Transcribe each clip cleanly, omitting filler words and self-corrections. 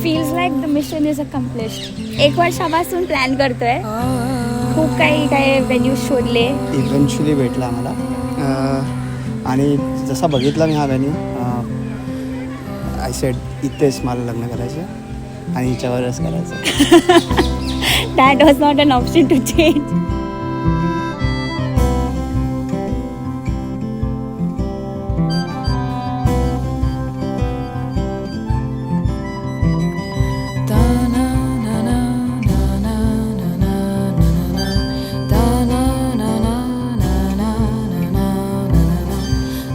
Feels like the mission is accomplished. 1 वर्षापासून plan करतोय, खूप काही व्हेन्यूज शोधले. इव्हेंच्युअली भेटला आम्हाला आणि जसा बघितला मी हा व्हेन्यू, आय सेड इथेच मला लग्न करायचं आणि हिच्यावरच करायचं. That was not an option to change.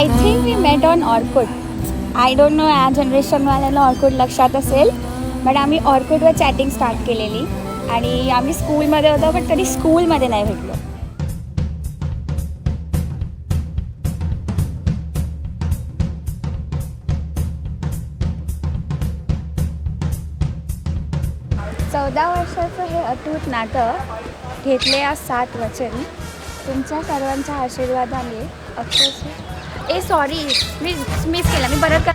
I think we met on Orkut. I don't know या जनरेशनवाल्यांना ऑर्कुड लक्षात असेल, बट आम्ही ऑर्कुडवर चॅटिंग स्टार्ट केलेली आणि आम्ही स्कूलमध्ये होतो, पण कधी स्कूलमध्ये नाही भेटलो. चौदा वर्षाचं हे अतूट नातं घेतले आज 7 वचन. तुमच्या सर्वांच्या आशीर्वादाने अक्षरशः सॉरी मी मिस केला, मी परत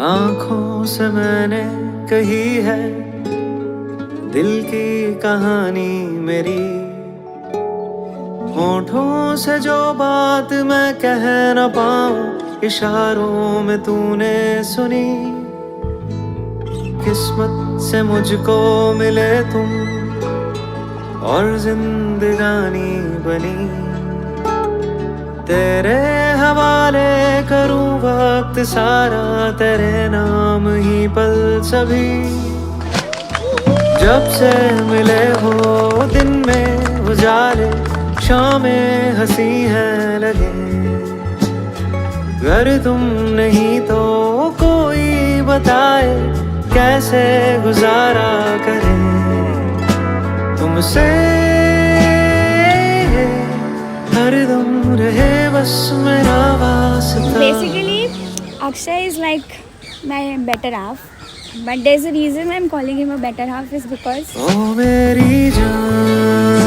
आँखों से मैंने कही है दिल की कहानी मेरी, होठों से जो बात मैं कह न पाऊं इशारों में तूने सुनी. किस्मत से मुझको मिले तुम और जिंदगानी बनी. तेरे हवाले करूं वक्त सारा, तेरे नाम ही पल सभी. जब से मिले हो दिन में उजाले, शामें हंसी हैं लगे. अगर तुम नहीं तो कोई बताए कैसे गुजारा करे तुमसे. हरदम रहे बस मेरा वास्ता. Basically Akshay is like my better half, but there is a reason I am calling him a better half is because ओ मेरी जान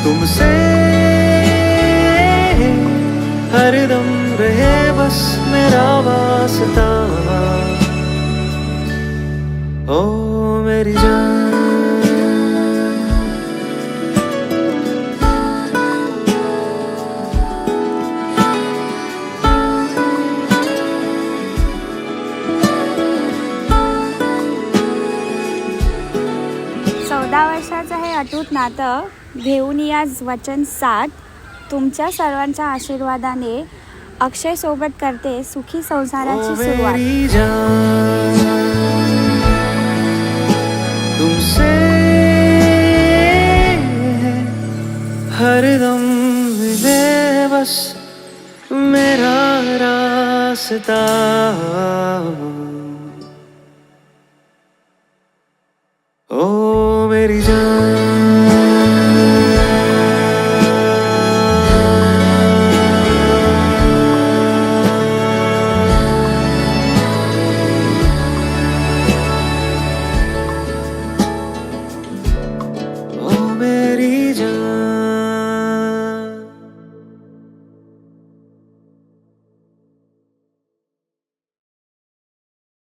तुमसे हरदम रहे बस मेरा वास्ता. ओ मेरी जान. वर्षाचं हे अतूट नातं घेऊन आज वचन 7. तुमच्या सर्वांच्या आशीर्वादाने अक्षय सोबत करते सुखी संसाराची सुरुवात. तुमसे हरदम मिले बस मेरा रास्ता.